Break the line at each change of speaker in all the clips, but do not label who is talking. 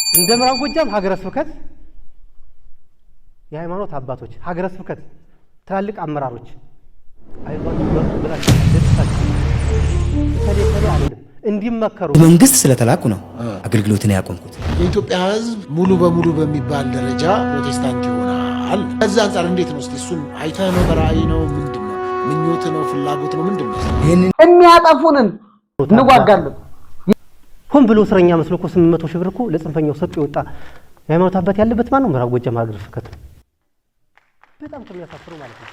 እንደ ምዕራብ ጎጃም ሀገረ ስብከት የሃይማኖት አባቶች ሀገረ ስብከት ትላልቅ አመራሮች አይዟችሁ በርቱ ብላችሁ ደስታችሁ ተለተለ አይደለም እንዲመከሩ
መንግስት ስለተላኩ ነው አገልግሎትን ያቆምኩት።
የኢትዮጵያ ሕዝብ ሙሉ በሙሉ በሚባል ደረጃ ፕሮቴስታንት ይሆናል። ከዛ አንፃር እንዴት ነው? እስቲ እሱን አይተህ ነው? በራእይ ነው? ምንድነው? ምኞት ነው? ፍላጎት ነው? ምንድነው?
ይሄንን
የሚያጠፉንን እንዋጋለን።
ሆን ብሎ እስረኛ መስሎ እኮ 800 ሺህ ብር እኮ ለጽንፈኛው ሰጥ ይወጣ የሃይማኖት አባት ያለበት ማን ነው? ምዕራብ ጎጃም ሀገረ ስብከት ነው። በጣም ከሚያሳፍሩ ማለት ነው።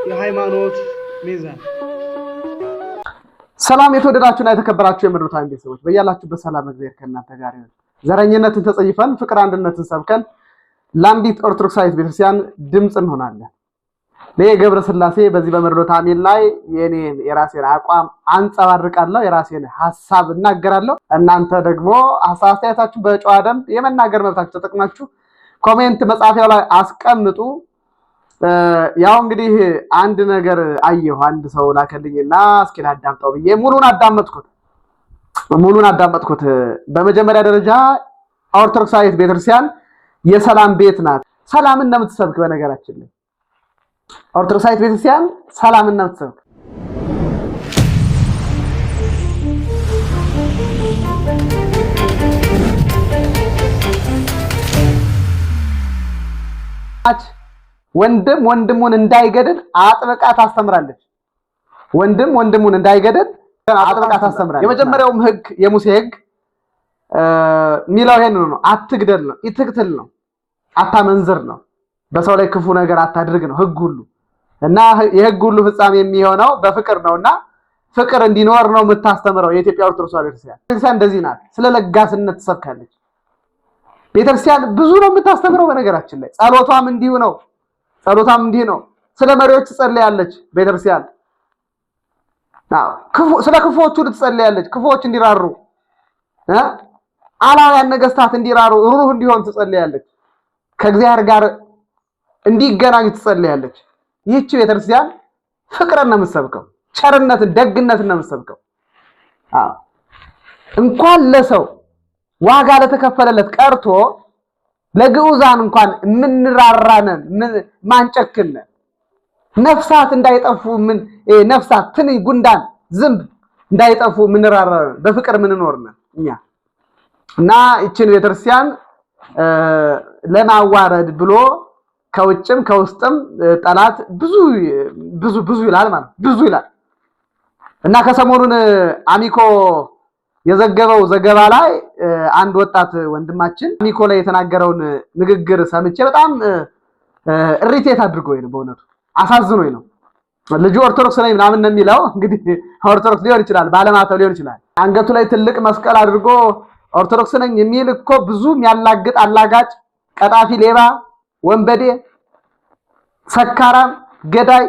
የሃይማኖት ሚዛን
ሰላም የተወደዳችሁና የተከበራችሁ የምድር ታይም ቤተሰቦች በእያላችሁበት ሰላም እግዚአብሔር ከእናንተ ጋር ይሁን። ዘረኝነትን ተጸይፈን ፍቅር አንድነትን ሰብከን ለአንዲት ኦርቶዶክሳዊት ቤተክርስቲያን ድምጽ እንሆናለን። ለገብረ ስላሴ በዚህ በምድር ታይም ላይ የራሴን አቋም አንጸባርቃለሁ፣ የራሴን ሐሳብ እናገራለሁ። እናንተ ደግሞ አስተያየታችሁ በጨዋ ደንብ የመናገር መብታችሁ ተጠቅማችሁ ኮሜንት መጻፊያው ላይ አስቀምጡ። ያው እንግዲህ አንድ ነገር አየሁ። አንድ ሰው ላከልኝና እስኪ ላዳምጠው ብዬ ሙሉን አዳመጥኩት። በመጀመሪያ ደረጃ ኦርቶዶክሳዊት ቤተክርስቲያን የሰላም ቤት ናት። ሰላምን ነው የምትሰብክ። በነገራችን ላይ ኦርቶዶክሳዊት ቤተክርስቲያን ሰላምን ነው የምትሰብክ። ወንድም ወንድሙን እንዳይገድል አጥብቃ ታስተምራለች። ወንድም ወንድሙን እንዳይገድል አጥብቃ ታስተምራለች። የመጀመሪያውም ህግ የሙሴ ህግ ሚላው ይሄን ነው። አትግደል ነው፣ ይትክትል ነው፣ አታመንዝር ነው፣ በሰው ላይ ክፉ ነገር አታድርግ ነው ህግ ሁሉ። እና የህግ ሁሉ ፍጻሜ የሚሆነው በፍቅር ነውና ፍቅር እንዲኖር ነው የምታስተምረው የኢትዮጵያ ኦርቶዶክስ ቤተክርስቲያን። እንደዚህ ናት። ስለ ለጋስነት ትሰብካለች ቤተክርስቲያን። ብዙ ነው የምታስተምረው። በነገራችን ላይ ጸሎቷም እንዲሁ ነው። እንዲህ ነው። ስለ መሪዎች ትጸልያለች ቤተክርስቲያን። ስለ ክፉዎቹ ትጸልያለች። ክፉዎች እንዲራሩ አላውያን ነገስታት እንዲራሩ ሩህ እንዲሆን ትጸልያለች። ከእግዚአብሔር ጋር እንዲገናኙ ትጸልያለች። ይህች ቤተክርስቲያን ፍቅርን ነው የምትሰብከው፣ ቸርነትን፣ ደግነትን ነው የምትሰብከው። እንኳን ለሰው ዋጋ ለተከፈለለት ቀርቶ ለግዑዛን እንኳን ምንራራነን ማንጨክነ ነፍሳት እንዳይጠፉ ነፍሳት ትንኝ፣ ጉንዳን፣ ዝንብ እንዳይጠፉ ምንራራነን በፍቅር ምንኖርነን እኛ። እና እቺን ቤተክርስቲያን ለማዋረድ ብሎ ከውጭም ከውስጥም ጠላት ብዙ ይላል ማለት ብዙ ይላል። እና ከሰሞኑን አሚኮ የዘገበው ዘገባ ላይ አንድ ወጣት ወንድማችን አሚኮ ላይ የተናገረውን ንግግር ሰምቼ በጣም ኢሪቴት አድርጎኝ ነው። በእውነቱ አሳዝኖኝ ነው። ልጁ ኦርቶዶክስ ነኝ ምናምን ነው የሚለው። እንግዲህ ኦርቶዶክስ ሊሆን ይችላል፣ ባለማተብ ሊሆን ይችላል። አንገቱ ላይ ትልቅ መስቀል አድርጎ ኦርቶዶክስ ነኝ የሚል እኮ ብዙ የሚያላግጥ አላጋጭ፣ ቀጣፊ፣ ሌባ፣ ወንበዴ፣ ሰካራም፣ ገዳይ፣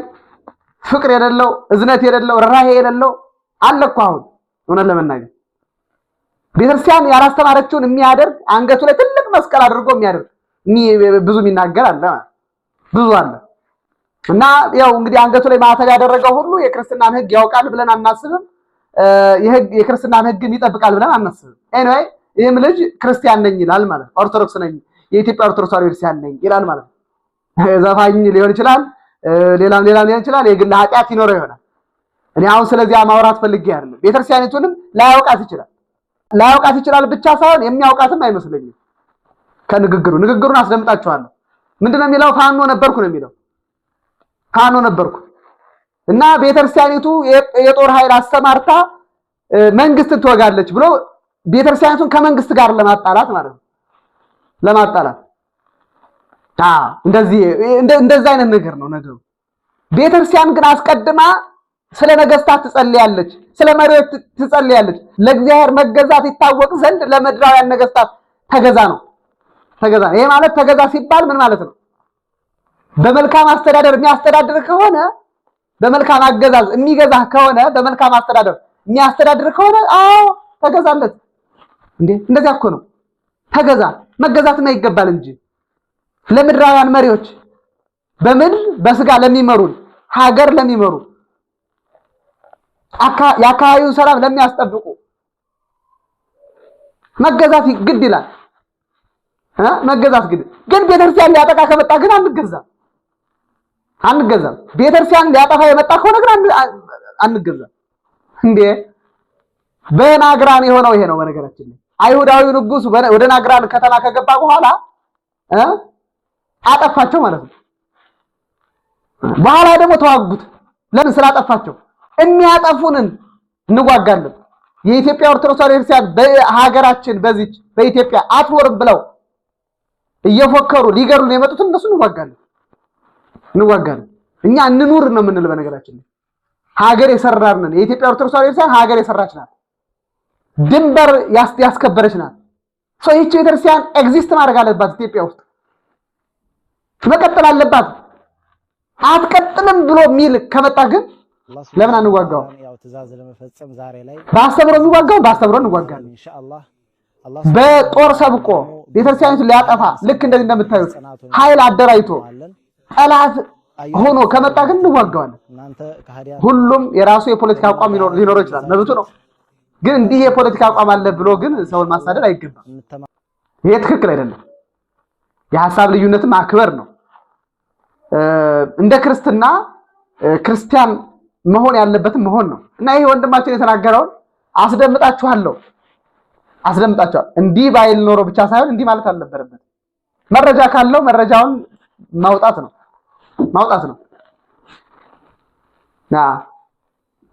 ፍቅር የሌለው፣ እዝነት የሌለው፣ ራሄ የሌለው አለ እኮ አሁን እውነት ለመናገር ቤተክርስቲያን ያላስተማረችውን የሚያደርግ አንገቱ ላይ ትልቅ መስቀል አድርጎ የሚያደርግ ብዙ የሚናገር አለ፣ ብዙ አለ። እና ያው እንግዲህ አንገቱ ላይ ማተብ ያደረገው ሁሉ የክርስትናን ሕግ ያውቃል ብለን አናስብም። የክርስትናን ሕግም ይጠብቃል ብለን አናስብም። ኤኒዌይ ይህም ልጅ ክርስቲያን ነኝ ይላል ማለት፣ ኦርቶዶክስ ነኝ፣ የኢትዮጵያ ኦርቶዶክስ ቤተክርስቲያን ነኝ ይላል ማለት። ዘፋኝ ሊሆን ይችላል፣ ሌላም ሊሆን ይችላል፣ የግል ኃጢአት ይኖረው ይሆናል። እኔ አሁን ስለዚህ ማውራት ፈልጌ አይደለም። ቤተክርስቲያኒቱንም ላያውቃት ይችላል ብቻ ሳይሆን የሚያውቃትም አይመስለኝም። ንግግሩን አስደምጣችኋለሁ። ምንድነው የሚለው? ፋኖ ነበርኩ ነው የሚለው። ፋኖ ነበርኩ እና ቤተክርስቲያኒቱ የጦር ኃይል አስተማርታ መንግስትን ትወጋለች ብሎ ቤተክርስቲያኒቱን ከመንግስት ጋር ለማጣላት ማለት ነው። ለማጣላት እንደዚህ አይነት ነገር ነው ነገሩ። ቤተክርስቲያን ግን አስቀድማ ስለ ነገስታት ትጸልያለች፣ ስለ መሪዎች ትጸልያለች። ለእግዚአብሔር መገዛት ይታወቅ ዘንድ ለምድራውያን ነገስታት ተገዛ ነው። ይሄ ማለት ተገዛ ሲባል ምን ማለት ነው? በመልካም አስተዳደር የሚያስተዳድር ከሆነ በመልካም አገዛዝ የሚገዛ ከሆነ በመልካም አስተዳደር የሚያስተዳድር ከሆነ አዎ ተገዛለት እንዴ። እንደዚያ እኮ ነው። ተገዛ። መገዛትማ ይገባል እንጂ ለምድራውያን መሪዎች በምድር በስጋ ለሚመሩ ሀገር ለሚመሩ የአካባቢውን ሰላም ለሚያስጠብቁ መገዛት ግድ ይላል። መገዛት ግድ ግን ቤተክርስቲያን ሊያጠቃ ከመጣ ግን አንገዛም። ቤተክርስቲያን ሊያጠፋ የመጣ ከሆነ ግን አንገዛም። እንዴ በናግራን የሆነው ይሄ ነው። በነገራችን ላይ አይሁዳዊው ንጉስ ወደ ናግራን ከተማ ከገባ በኋላ አጠፋቸው ማለት ነው። በኋላ ደግሞ ተዋጉት። ለምን? ስላጠፋቸው። የሚያጠፉንን እንዋጋለን። የኢትዮጵያ ኦርቶዶክስ ቤተክርስቲያን በሀገራችን በዚች በኢትዮጵያ አትኖርም ብለው እየፎከሩ ሊገሩን የመጡት እነሱ እንዋጋለን። እኛ እንኑር ነው የምንል። በነገራችን ላይ ሀገር የሰራን ነን። የኢትዮጵያ ኦርቶዶክስ ቤተክርስቲያን ሀገር የሰራች ናት። ድንበር ያስከበረች ናት። ይህች ቤተክርስቲያን ኤግዚስት ማድረግ አለባት። ኢትዮጵያ ውስጥ መቀጠል አለባት። አትቀጥልም ብሎ የሚል ከመጣ ግን ለምን አንዋጋው?
ያው ትእዛዝ ለመፈጸም ዛሬ ላይ
በአስተምሮ የሚዋጋው በአስተምሮ እንዋጋለን።
ኢንሻአላህ
በጦር ሰብቆ ቤተክርስቲያኒቱን ሊያጠፋ ልክ እንደዚህ እንደምታዩት ኃይል አደራጅቶ ጠላት ሆኖ ከመጣ ግን እንዋጋዋለን። ሁሉም የራሱ የፖለቲካ አቋም ሊኖረው ይችላል፣ መብቱ ነው። ግን እንዲህ የፖለቲካ አቋም አለ ብሎ ግን ሰውን ማሳደድ አይገባም። ይሄ ትክክል አይደለም። የሐሳብ ልዩነትም አክበር ነው። እንደ ክርስትና ክርስቲያን መሆን ያለበትም መሆን ነው እና ይሄ ወንድማችን የተናገረውን አስደምጣችኋል። እንዲህ ባይል ኖሮ ብቻ ሳይሆን እንዲህ ማለት አልነበረበት። መረጃ ካለው መረጃውን ማውጣት ነው።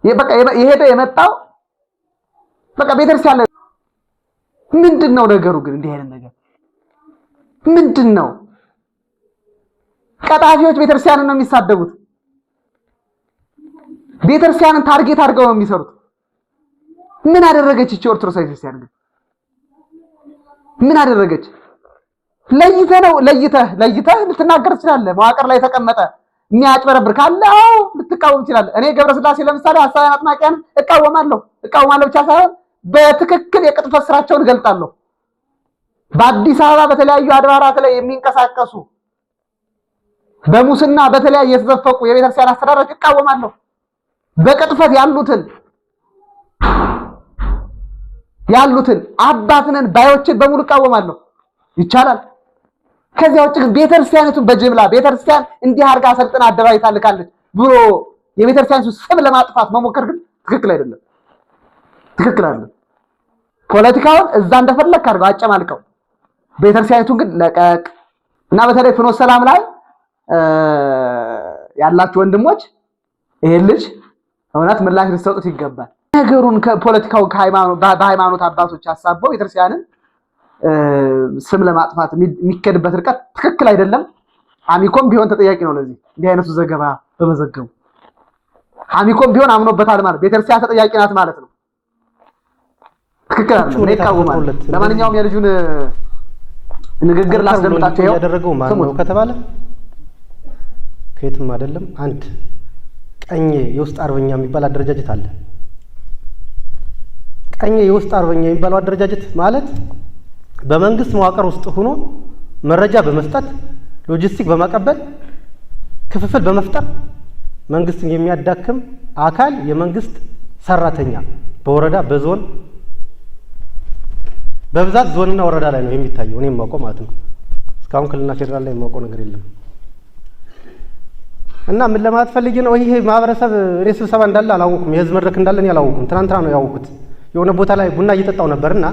በቃ የሄደ የመጣው በቃ ቤተክርስቲያን ምንድነው ነገሩ? ግን እንዲህ አይነት ነገር ምንድነው? ቀጣፊዎች ቤተክርስቲያንን ነው የሚሳደቡት። ቤተክርስቲያንን ታርጌት አድርገው ነው የሚሰሩት። ምን አደረገች እቺ ኦርቶዶክስ ቤተክርስቲያን? ግን ምን አደረገች? ለይተህ ልትናገር ትችላለህ። መዋቅር ላይ ተቀመጠ የሚያጭበረብር ካለ ልትቃወም ትችላለህ። እኔ ገብረስላሴ ለምሳሌ ሐሳውያን አጥማቂያን እቃወማለሁ ብቻ ሳይሆን በትክክል የቅጥፈት ስራቸውን እገልጣለሁ። በአዲስ አበባ በተለያዩ አድባራት ላይ የሚንቀሳቀሱ በሙስና በተለያየ የተዘፈቁ የቤተክርስቲያን አስተዳዳሪዎች እቃወማለሁ። በቅጥፈት ያሉትን አባትነን ባዮችን በሙሉ እቃወማለሁ። ይቻላል። ከዚያ ውጭ ግን ቤተክርስቲያኒቱን በጅምላ ቤተክርስቲያን እንዲህ አድርጋ አሰልጥና አደባባይ ልካለች ብሎ የቤተክርስቲያኒቱ ስም ለማጥፋት መሞከር ግን ትክክል አይደለም። ፖለቲካውን እዛ እንደፈለክ አድርገው አጨማልቀው፣ ቤተክርስቲያኒቱን ግን ለቀቅ እና በተለይ ፍኖተ ሰላም ላይ ያላችሁ ወንድሞች ይሄ ልጅ እውነት ምላሽ ሊሰጡት ይገባል። ነገሩን ከፖለቲካው በሃይማኖት አባቶች አሳበው ቤተክርስቲያንን ስም ለማጥፋት የሚከድበት ርቀት ትክክል አይደለም። አሚኮም ቢሆን ተጠያቂ ነው ለዚህ እንዲህ አይነቱ ዘገባ በመዘገቡ። አሚኮም ቢሆን አምኖበታል ማለት ቤተክርስቲያን ተጠያቂ ናት ማለት ነው። ትክክል አይደለም። ይቃወማል። ለማንኛውም የልጁን ንግግር ላስደምጣቸው።
ያደረገው ማን ነው ከተባለ ከየትም አይደለም። አንድ ቀኝ የውስጥ አርበኛ የሚባል አደረጃጀት አለ። ቀኝ የውስጥ አርበኛ የሚባለው አደረጃጀት ማለት በመንግስት መዋቅር ውስጥ ሆኖ መረጃ በመስጠት ሎጂስቲክ በማቀበል ክፍፍል በመፍጠር መንግስትን የሚያዳክም አካል የመንግስት ሰራተኛ በወረዳ በዞን በብዛት ዞንና ወረዳ ላይ ነው የሚታየው። እኔም ማውቀው ማለት ነው። እስካሁን ክልልና ፌደራል ላይ ማውቀው ነገር የለም። እና ምን ለማለት ፈልጌ ነው? ይሄ ማህበረሰብ እኔ ስብሰባ እንዳለ አላወኩም፣ የህዝብ መድረክ እንዳለ እኔ አላወኩም። ትናንትና ነው ያወኩት። የሆነ ቦታ ላይ ቡና እየጠጣው ነበርና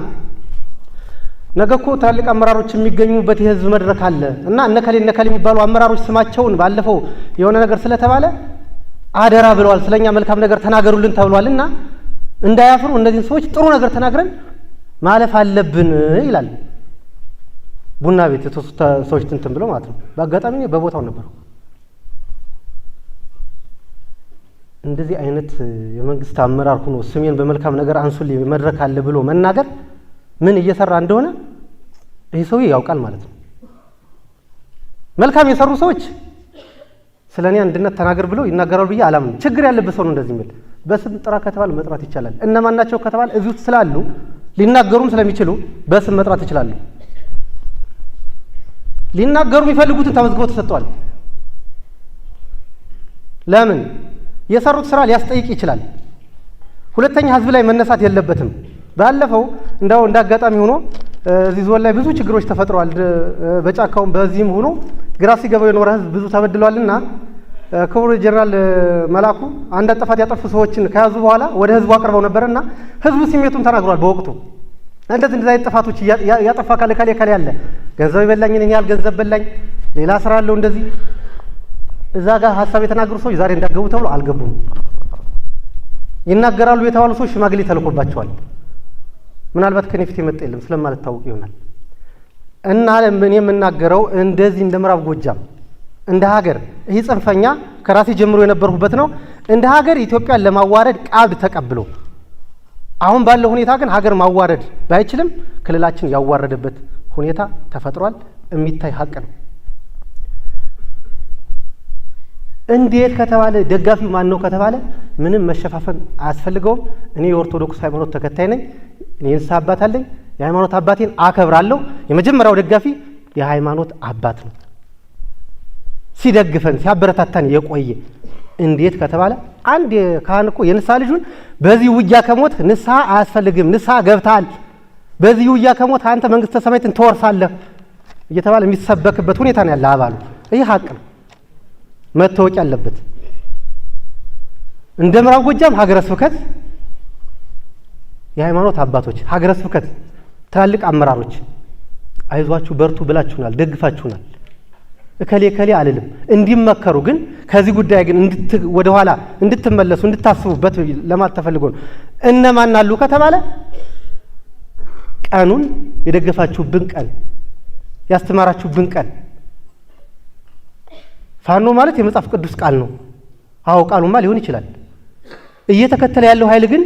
ነገ እኮ ታላቅ አመራሮች የሚገኙበት የህዝብ መድረክ አለ እና እነከሌ የሚባሉ አመራሮች ስማቸውን ባለፈው የሆነ ነገር ስለተባለ አደራ ብለዋል፣ ስለኛ መልካም ነገር ተናገሩልን ተብሏልና እንዳያፍሩ እነዚህን ሰዎች ጥሩ ነገር ተናግረን ማለፍ አለብን ይላል። ቡና ቤት ሰዎች እንትን ብለው ማለት ነው። በአጋጣሚ በቦታው ነበር። እንደዚህ አይነት የመንግስት አመራር ሆኖ ስሜን በመልካም ነገር አንሱልኝ መድረክ አለ ብሎ መናገር ምን እየሰራ እንደሆነ ይሄ ሰውዬ ያውቃል ማለት ነው። መልካም የሰሩ ሰዎች ስለኔ አንድነት ተናገር ብለው ይናገራሉ ብዬ አላምንም። ችግር ያለበት ሰው ነው እንደዚህ የሚል። በስም ጥራ ከተባለ መጥራት ይቻላል። እነማን ናቸው ከተባለ እዚህ ውስጥ ስላሉ ሊናገሩም ስለሚችሉ በስም መጥራት ይችላሉ። ሊናገሩ የሚፈልጉትን ተመዝግበው ተሰጥቷል። ለምን የሰሩት ስራ ሊያስጠይቅ ይችላል። ሁለተኛ ህዝብ ላይ መነሳት የለበትም። ባለፈው እንዳጋጣሚ ሆኖ እዚህ ዞን ላይ ብዙ ችግሮች ተፈጥረዋል። በጫካውም በዚህም ሆኖ ግራ ሲገባው የኖረ ህዝብ ብዙ ተበድሏልና ክቡር ጀነራል መላኩ አንድ ጥፋት ያጠፉ ሰዎችን ከያዙ በኋላ ወደ ህዝቡ አቅርበው ነበርና ህዝቡ ስሜቱን ተናግሯል። በወቅቱ እንደዚህ አይነት ጥፋቶች ያጠፋ ካለ ያለ ገንዘብ ይበላኝ ነኝ ያል ገንዘብ በላኝ ሌላ ስራ አለው እንደዚህ እዛ ጋር ሐሳብ የተናገሩ ሰዎች ዛሬ እንዳገቡ ተብሎ አልገቡም። ይናገራሉ የተባሉ ሰዎች ሽማግሌ ተልኮባቸዋል። ምናልባት ከነፊት የመጣ የለም ስለማልታወቅ ይሆናል። እና ለምን የምናገረው እንደዚህ እንደ ምዕራብ ጎጃም እንደ ሀገር ይህ ጽንፈኛ ከራሴ ጀምሮ የነበርኩበት ነው። እንደ ሀገር ኢትዮጵያን ለማዋረድ ቃል ተቀብሎ አሁን ባለው ሁኔታ ግን ሀገር ማዋረድ ባይችልም ክልላችን ያዋረደበት ሁኔታ ተፈጥሯል። የሚታይ ሀቅ ነው። እንዴት ከተባለ ደጋፊው ማን ነው ከተባለ ምንም መሸፋፈን አያስፈልገውም። እኔ የኦርቶዶክስ ሃይማኖት ተከታይ ነኝ። እኔ ንስሐ አባት አለኝ። የሃይማኖት አባቴን አከብራለሁ። የመጀመሪያው ደጋፊ የሃይማኖት አባት ነው። ሲደግፈን ሲያበረታታን የቆየ እንዴት ከተባለ አንድ ካህን እኮ የንስሐ ልጁን በዚህ ውጊያ ከሞት ንስሐ አያስፈልግም፣ ንስሐ ገብታል፣ በዚህ ውጊያ ከሞት አንተ መንግስተ ሰማያትን ትወርሳለህ እየተባለ የሚሰበክበት ሁኔታ ነው ያለ አባሉ። ይህ ሀቅ ነው መታወቅ ያለበት። እንደ ምዕራብ ጎጃም ሀገረ ስብከት የሃይማኖት አባቶች፣ ሀገረ ስብከት ትላልቅ አመራሮች አይዟችሁ በርቱ ብላችሁናል፣ ደግፋችሁናል። እከሌ አልልም እንዲመከሩ ግን ከዚህ ጉዳይ ግን ወደ ኋላ እንድትመለሱ እንድታስቡበት ለማለት ተፈልጎ ነው። እነማን አሉ ከተባለ ቀኑን የደገፋችሁብን ቀን ያስተማራችሁብን ቀን ፋኖ ማለት የመጽሐፍ ቅዱስ ቃል ነው። አዎ ቃሉማ ሊሆን ይችላል። እየተከተለ ያለው ኃይል ግን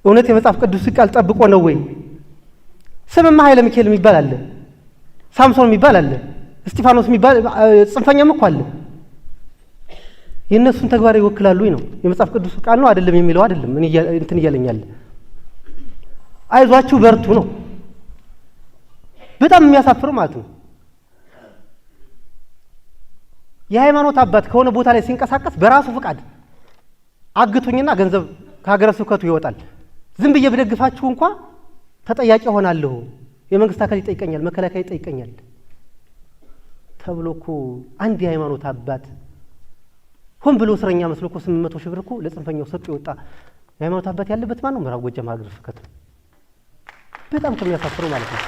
እውነት የመጽሐፍ ቅዱስ ቃል ጠብቆ ነው ወይ? ስምማ ኃይለ ሚካኤል የሚባል አለ፣ ሳምሶን የሚባል አለ፣ እስጢፋኖስ የሚባል ጽንፈኛም እኮ አለ። የእነሱን ተግባር ይወክላሉ ነው። የመጽሐፍ ቅዱስ ቃል ነው አይደለም የሚለው አይደለም። እኔ እንትን እያለኛል አይዟችሁ በርቱ ነው። በጣም የሚያሳፍር ማለት ነው። የሃይማኖት አባት ከሆነ ቦታ ላይ ሲንቀሳቀስ በራሱ ፍቃድ አግቱኝና ገንዘብ ከሀገረ ስብከቱ ይወጣል። ዝም ብዬ ብደግፋችሁ እንኳን ተጠያቂ ሆናለሁ፣ የመንግስት አካል ይጠይቀኛል፣ መከላከያ ይጠይቀኛል ተብሎ እኮ አንድ የሃይማኖት አባት ሆን ብሎ እስረኛ መስሎ እኮ 800 ሺህ ብር እኮ ለጽንፈኛው ሰጡ ይወጣ የሃይማኖት አባት ያለበት ማን ነው? ምዕራብ ጎጃም ሀገረ ስብከት። በጣም ከሚያሳፍረው ማለት ነው።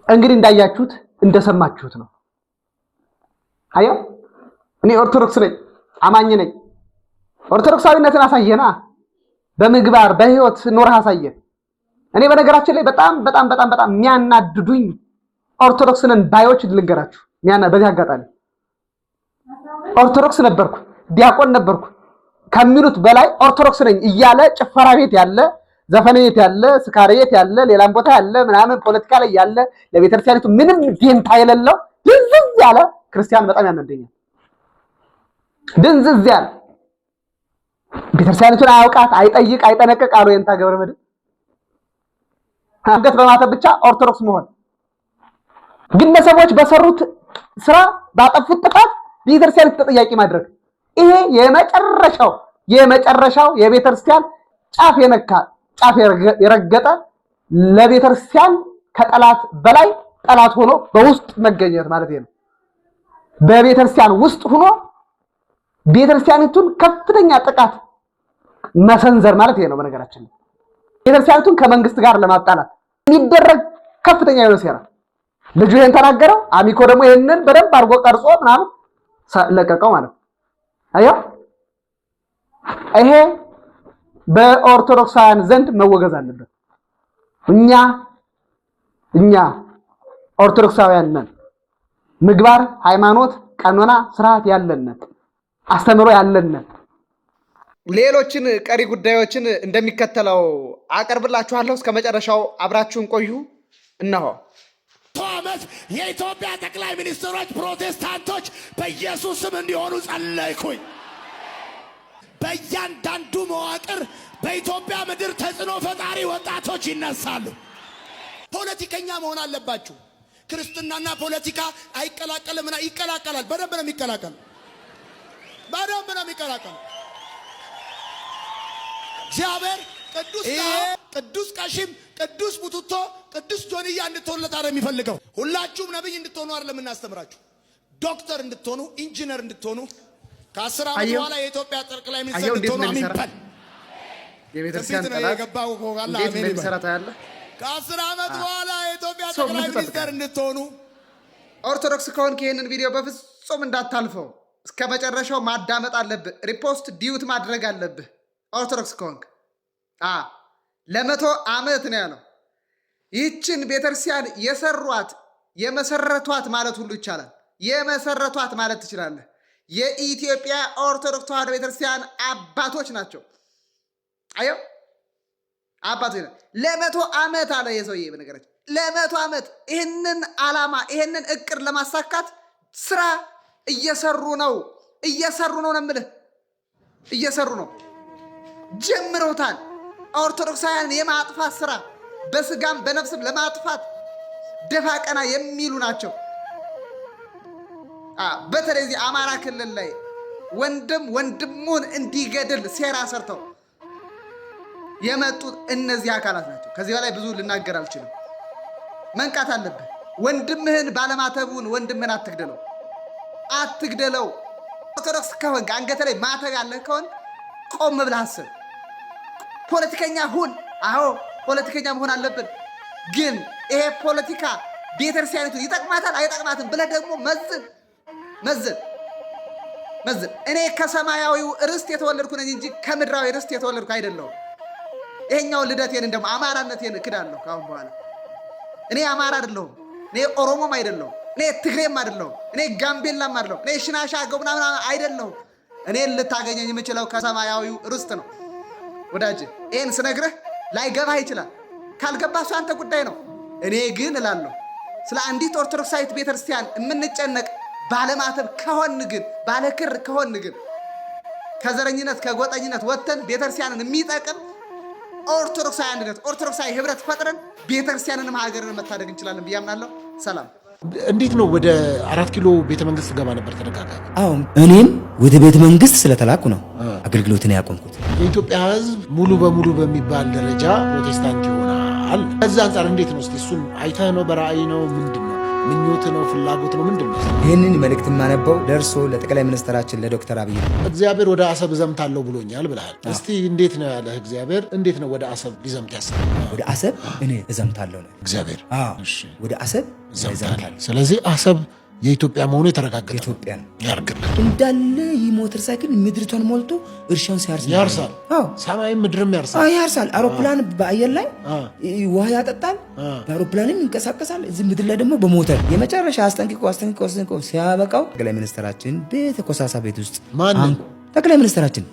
እንግዲህ እንዳያችሁት እንደሰማችሁት ነው። አየው እኔ ኦርቶዶክስ ነኝ፣ አማኝ ነኝ። ኦርቶዶክሳዊነትን አሳየና በምግባር በህይወት ኖርህ አሳየን። እኔ በነገራችን ላይ በጣም የሚያናድዱኝ ኦርቶዶክስንን ባዮች ልንገራችሁ። በዚህ አጋጣሚ ኦርቶዶክስ ነበርኩ ዲያቆን ነበርኩ ከሚሉት በላይ ኦርቶዶክስ ነኝ እያለ ጭፈራ ቤት ያለ፣ ዘፈን ቤት ያለ፣ ስካር ቤት ያለ፣ ሌላም ቦታ ያለ ምናምን ፖለቲካ ላይ ያለ ለቤተክርስቲያኒቱ ምንም ደንታ የሌለው ድንዝዝ ያለ ክርስቲያን በጣም ያናደኛል። ድንዝዝ ያለ ቤተክርስቲያኒቱን አያውቃት፣ አይጠይቅ፣ አይጠነቅቅ አሉ የንታ ገብረ መድኅን። አንገት በማተብ ብቻ ኦርቶዶክስ መሆን። ግለሰቦች በሰሩት ስራ ባጠፉት ጥፋት ቤተክርስቲያን ተጠያቂ ማድረግ፣ ይሄ የመጨረሻው የቤተክርስቲያን ጫፍ የነካ ጫፍ የረገጠ ለቤተክርስቲያን ከጠላት በላይ ጠላት ሆኖ በውስጥ መገኘት ማለት ነው። በቤተክርስቲያን ውስጥ ሆኖ ቤተክርስቲያኒቱን ከፍተኛ ጥቃት መሰንዘር ማለት ይሄ ነው። በነገራችን ላይ ቤተክርስቲያኒቱን ከመንግስት ጋር ለማጣላት የሚደረግ ከፍተኛ የሆነ ሴራ። ልጁ ይሄን ተናገረው፣ አሚኮ ደግሞ ይሄንን በደንብ አድርጎ ቀርጾ ምናምን ለቀቀው ማለት ነው። አየው ይሄ በኦርቶዶክሳውያን ዘንድ መወገዝ አለበት። እኛ ኦርቶዶክሳውያን ነን። ምግባር፣ ሃይማኖት፣ ቀኖና፣ ስርዓት ያለንን አስተምሮ ያለንን ሌሎችን ቀሪ ጉዳዮችን እንደሚከተለው አቀርብላችኋለሁ። እስከ መጨረሻው አብራችሁን ቆዩ። እነሆ
ዓመት የኢትዮጵያ ጠቅላይ ሚኒስትሮች ፕሮቴስታንቶች በኢየሱስ ስም እንዲሆኑ ጸለይኩኝ። በእያንዳንዱ መዋቅር በኢትዮጵያ ምድር ተጽዕኖ ፈጣሪ ወጣቶች ይነሳሉ። ፖለቲከኛ መሆን አለባችሁ። ክርስትናና ፖለቲካ አይቀላቀልም። ይቀላቀላል። በደንብ ነው የሚቀላቀል። በደንብ ነው የሚቀላቀል። እግዚአብሔር ቅዱስ ቃሺም፣ ቅዱስ ቡቱቶ፣ ቅዱስ ጆንያ እንድትሆኑለት አይደል የሚፈልገው። ሁላችሁም ነብይ እንድትሆኑ አይደለም የምናስተምራችሁ። ዶክተር እንድትሆኑ፣ ኢንጂነር እንድትሆኑ፣ ከ10 ዓመት በኋላ የኢትዮጵያ ጠቅላይ ሚኒስትር እንድትሆኑ አሚባል
የቤተክርስቲያን ጠላት
የገባው ኮጋላ
አሜን ይሰራታ ያለ
ከ10 ዓመት በኋላ የኢትዮጵያ ጠቅላይ ሚኒስትር እንድትሆኑ።
ኦርቶዶክስ ከሆንክ ይሄንን ቪዲዮ በፍጹም እንዳታልፈው፣ እስከ መጨረሻው ማዳመጥ አለብህ። ሪፖስት ዲዩት ማድረግ አለብህ። ኦርቶዶክስ ከሆንክ ለ100 ዓመት ነው ያለው። ይህችን ቤተክርስቲያን የሰሯት የመሰረቷት ማለት ሁሉ ይቻላል። የመሰረቷት ማለት ትችላለህ። የኢትዮጵያ ኦርቶዶክስ ተዋሕዶ ቤተክርስቲያን አባቶች ናቸው። አየው አባቶች ናቸው። ለ100 ዓመት አለ የሰውዬ። በነገራችን ለ100 ዓመት ይህንን ዓላማ ይህንን እቅድ ለማሳካት ስራ እየሰሩ ነው ነው የምልህ። እየሰሩ ነው፣ ጀምረውታል። ኦርቶዶክሳውያን የማጥፋት ስራ በስጋም በነፍስም ለማጥፋት ደፋ ቀና የሚሉ ናቸው። በተለይ እዚህ አማራ ክልል ላይ ወንድም ወንድሙን እንዲገድል ሴራ ሰርተው የመጡት እነዚህ አካላት ናቸው። ከዚህ በላይ ብዙ ልናገር አልችልም። መንቃት አለብህ። ወንድምህን ባለማተቡን ወንድምህን አትግደለው። ኦርቶዶክስ ከሆንክ አንገተ ላይ ማተብ ያለህ ከሆን ቆም ብለህ አስብ። ፖለቲከኛ ሁን። አዎ ፖለቲከኛ መሆን አለብን። ግን ይሄ ፖለቲካ ቤተክርስቲያኒቱን ይጠቅማታል አይጠቅማትም ብለህ ደግሞ መዝን። እኔ ከሰማያዊው ርስት የተወለድኩ ነኝ እንጂ ከምድራዊ ርስት የተወለድኩ አይደለሁም። ይሄኛው ልደቴን እንደሞ አማራነቴን እክዳለሁ ካሁን በኋላ። እኔ አማራ አይደለሁም። እኔ ኦሮሞም አይደለሁም። እኔ ትግሬም አይደለሁም። እኔ ጋምቤላም አይደለሁም። እኔ ሽናሻ ገቡና አይደለሁም። እኔ ልታገኘኝ የምችለው ከሰማያዊው ርስት ነው። ወዳጅ ይህን ስነግርህ ላይገባህ ይችላል። ካልገባህ እሱ አንተ ጉዳይ ነው። እኔ ግን እላለሁ ስለ አንዲት ኦርቶዶክሳዊት ቤተክርስቲያን የምንጨነቅ ባለማተብ ከሆን ግን ባለክር ከሆን ግን ከዘረኝነት ከጎጠኝነት ወጥተን ቤተክርስቲያንን የሚጠቅም ኦርቶዶክሳዊ አንድነት ኦርቶዶክሳዊ ህብረት ፈጥረን ቤተክርስቲያንንም ሀገርን መታደግ እንችላለን ብዬ አምናለሁ። ሰላም።
እንዴት ነው ወደ 4 ኪሎ ቤተ መንግስት ገባ ነበር ተደጋጋሚ።
አዎ እኔም ወደ ቤተ መንግስት ስለተላኩ ነው አገልግሎትን ያቆምኩት።
የኢትዮጵያ ህዝብ ሙሉ በሙሉ በሚባል ደረጃ ፕሮቴስታንት ይሆናል። ከዛ አንጻር እንዴት ነው? እስቲ እሱን አይተህ ነው? በራእይ ነው? ምንድን ነው? ምኞት ነው? ፍላጎት ነው? ምንድን ነው?
ይህንን መልእክት የማነበው ለእርሶ ለጠቅላይ ሚኒስትራችን ለዶክተር አብይ ነው።
እግዚአብሔር ወደ አሰብ እዘምታለሁ ብሎኛል ብለሃል። እስቲ እንዴት ነው ያለህ? እግዚአብሔር እንዴት ነው ወደ አሰብ ሊዘምት ያስባል?
ወደ አሰብ እኔ እዘምታለሁ ነው
እግዚአብሔር።
ወደ አሰብ እዘምታለሁ።
ስለዚህ አሰብ የኢትዮጵያ መሆኑ የተረጋገጠ
ኢትዮጵያ ነው
ያርግልን።
እንዳለ ይህ ሞተር ሳይክል ምድሪቷን ሞልቶ እርሻውን
ያርሳል። ሰማይም ምድርም
ያርሳል። አውሮፕላን በአየር ላይ ውሃ ያጠጣል፣ በአውሮፕላንም ይንቀሳቀሳል። እዚህ ምድር ላይ ደግሞ በሞተር የመጨረሻ አስጠንቅቆ ሲያበቃው ጠቅላይ ሚኒስትራችን ቤተ ኮሳሳ ቤት ውስጥ
ማን
ጠቅላይ ሚኒስትራችን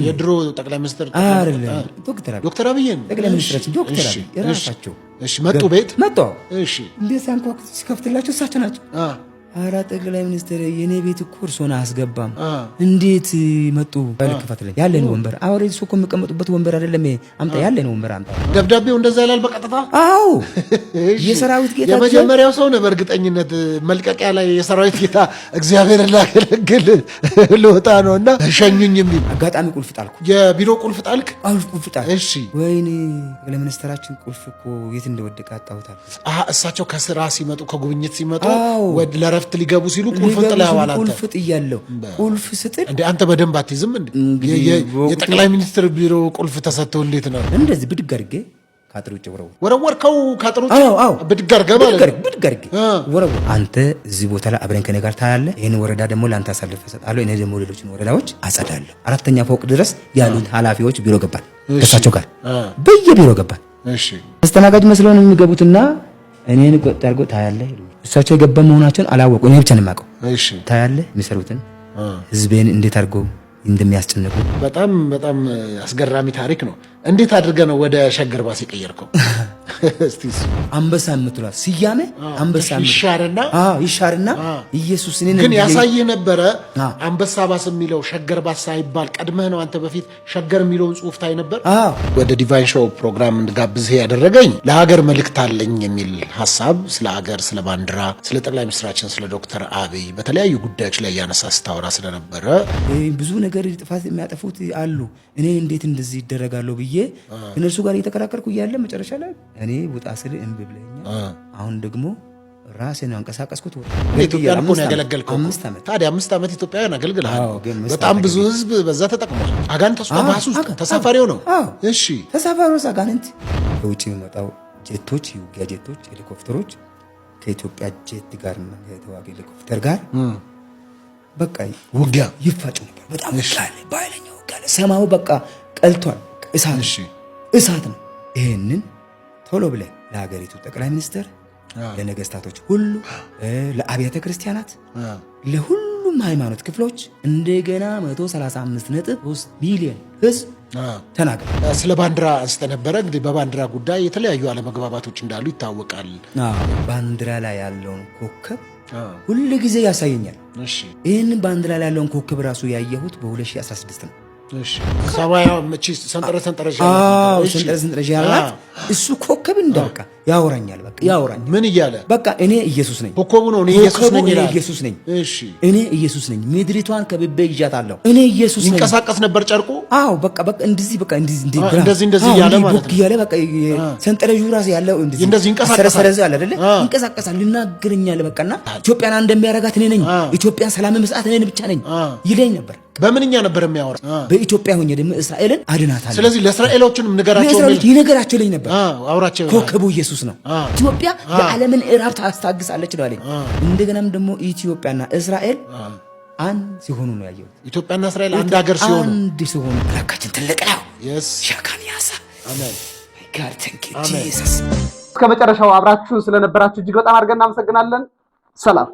የድሮ ጠቅላይ ሚኒስትር
ዶክተር አብይ
ጠቅላይ ሚኒስትራችን
ዶክተር አብይ የራሳቸው
መጡ። ቤት
መጡ። እንዴት ሳንኳኩ ሲከፍትላቸው እሳቸው ናቸው። ኧረ ጠቅላይ ሚኒስትር የኔ ቤት እኮ እርሶን አያስገባም፣ እንዴት መጡ? ልክፈትልኝ ያለን ወንበር አውሬ እሱ እኮ የሚቀመጡበት ወንበር አይደለም፣ አምጣ ያለን ወንበር አምጣ።
ደብዳቤው እንደዛ ይላል በቀጥታ።
አዎ የሰራዊት ጌታ
የመጀመሪያው ሰው ነው። በእርግጠኝነት መልቀቂያ ላይ የሰራዊት ጌታ እግዚአብሔር ላገለግል ልወጣ ነውና ሸኙኝ የሚል
አጋጣሚ ቁልፍ ጣልኩ።
የቢሮ ቁልፍ ጣልክ?
ቁልፍ ጣልኩ።
እሺ።
ወይኔ ጠቅላይ ሚኒስትራችን ቁልፍ እኮ የት እንደወደቀ አጣሁታል።
እሳቸው ከስራ ሲመጡ ከጉብኝት ሲመጡ ለረፍት ሊገቡ ሲሉ ቁልፍ ጥለዋል።
ቁልፍ ጥያለሁ። ቁልፍ ስጥል
እንዴ አንተ በደንብ አትይዝም እንዴ? የጠቅላይ ሚኒስትር ቢሮ ቁልፍ ተሰጥተው እንዴት ነው?
እንደዚህ ብድግ አድርጌ ካጥሩ ውጭ
ወረወርከው። ካጥሩ ውጭ ብድግ አድርገህ
ወረወር። አንተ እዚህ ቦታ ላይ አብረን ከኔ ጋር ታያለህ። ይህን ወረዳ ደግሞ ለአንተ አሳልፈ እሰጣለሁ። እኔ ደግሞ ሌሎችን ወረዳዎች አጸዳለሁ። 4ኛ ፎቅ ድረስ ያሉት ኃላፊዎች ቢሮ ገባል። ከእሳቸው ጋር በየቢሮ ገባል። አስተናጋጅ መስለው ነው የሚገቡትና እኔን ቆጥ አድርጎ ታያለህ። እሳቸው የገባ መሆናቸውን አላወቁ። እኔ ብቻ ነው የማውቀው። ታያለህ የሚሰሩትን ህዝቤን እንዴት አድርጎ እንደሚያስጨንቁ
በጣም በጣም አስገራሚ ታሪክ ነው። እንዴት አድርገህ ነው ወደ ሸገር ባስ የቀየርከው? እስቲ
አንበሳ የምትሏት ስያሜ አንበሳ ይሻርና ኢየሱስ እኔ
ግን ያሳየህ ነበረ። አንበሳ ባስ የሚለው ሸገር ባስ ሳይባል ቀድመህ ነው አንተ በፊት ሸገር የሚለውን ጽሑፍ ታይ ነበር። ወደ ዲቫይን ሾው ፕሮግራም እንድጋብዝህ ያደረገኝ ለሀገር መልእክት አለኝ የሚል ሐሳብ ስለ ሀገር፣ ስለ ባንዲራ፣ ስለ ጠቅላይ ሚኒስትራችን ስለ ዶክተር አብይ በተለያዩ ጉዳዮች ላይ ያነሳ ስታወራ ስለነበረ
ብዙ ነገር ጥፋት የሚያጠፉት አሉ። እኔ እንዴት እንደዚህ ይደረጋለሁ ብዬ እነርሱ ጋር እየተከራከርኩ እያለ መጨረሻ ላይ እኔ ውጣ ስል እምቢ ብለኛል። አሁን ደግሞ ራሴን አንቀሳቀስኩት።
ኢትዮጵያን እኮ ነው ያገለገልከው 5 ዓመት። ታዲያ 5 ዓመት ኢትዮጵያን አገልግለሃል። በጣም ብዙ ህዝብ በዛ ተጠቅሟል። አጋንንት ባሱ ተሳፋሪው ነው። እሺ
ተሳፋሪው አጋንንት ከውጭ የሚመጣው ጄቶች፣ የውጊያ ጄቶች፣ ሄሊኮፕተሮች ከኢትዮጵያ ጄት ጋር እና የተዋጊ ሄሊኮፕተር ጋር በቃ
ውጊያ
ይፋጩ ነበር። በጣም ባይለኛው ጋር ሰማው በቃ ቀልቷል። እሳት ነው። ይሄንን ቶሎ ብለህ ለሀገሪቱ ጠቅላይ ሚኒስትር፣ ለነገስታቶች ሁሉ፣ ለአብያተ ክርስቲያናት፣ ለሁሉም ሃይማኖት ክፍሎች እንደገና 135.3 ሚሊዮን ህዝብ ተናገር።
ስለ ባንዲራ አንስተ ነበረ። እንግዲህ በባንዲራ ጉዳይ የተለያዩ አለመግባባቶች እንዳሉ ይታወቃል።
ባንዲራ ላይ ያለውን ኮከብ ሁሉ ጊዜ ያሳየኛል። ይህንን ባንዲራ ላይ ያለውን ኮከብ ራሱ ያየሁት በ2016 ነው።
ሰማያዊ መቺ ሰንጠረዥ
ያላት እሱ ኮከብ እንደበቃ ያወራኛል። በቃ ያወራኛል።
ምን እያለ
በቃ እኔ ኢየሱስ ነኝ፣
ኮከቡ ነው እኔ ኢየሱስ ነኝ ይላል።
እኔ ኢየሱስ ነኝ፣ ምድሪቷን ከብቤ ይዣታለሁ። እኔ ኢየሱስ ነኝ።
ይንቀሳቀስ ነበር ጨርቁ።
በቃ እንደዚህ
እያለ ማለት ነው።
እያለ በቃ ሰንጠረዡ ራሱ ያለው
እንደዚህ
ይንቀሳቀሳል አይደለ? ይንቀሳቀሳል፣ ልናገረኛል። በቃና ኢትዮጵያን እንደሚያረጋት እኔ ነኝ፣ ኢትዮጵያን ሰላም መስጣት እኔ ብቻ ነኝ ይለኝ ነበር።
በምንኛ ነበር የሚያወራ?
በኢትዮጵያ ሆኜ ደግሞ እስራኤልን አድናታለሁ።
ስለዚህ ለእስራኤሎችንም
ይነገራቸው ልኝ ነበር።
አውራቸው
ኮከቡ ኢየሱስ ነው። ኢትዮጵያ የዓለምን እራብ ታስታግሳለች ነው አለኝ። እንደገናም ደግሞ ኢትዮጵያና እስራኤል አንድ ሲሆኑ ነው ያየሁት።
ኢትዮጵያና እስራኤል አንድ ሀገር ሲሆኑ
አምላካችን ትልቅ ነው። ሻካን ያሳ
አሜን።
ጋር ታንክ ዩ ጂሰስ።
እስከ መጨረሻው አብራችሁን ስለነበራችሁ እጅግ በጣም አድርገን እናመሰግናለን። ሰላም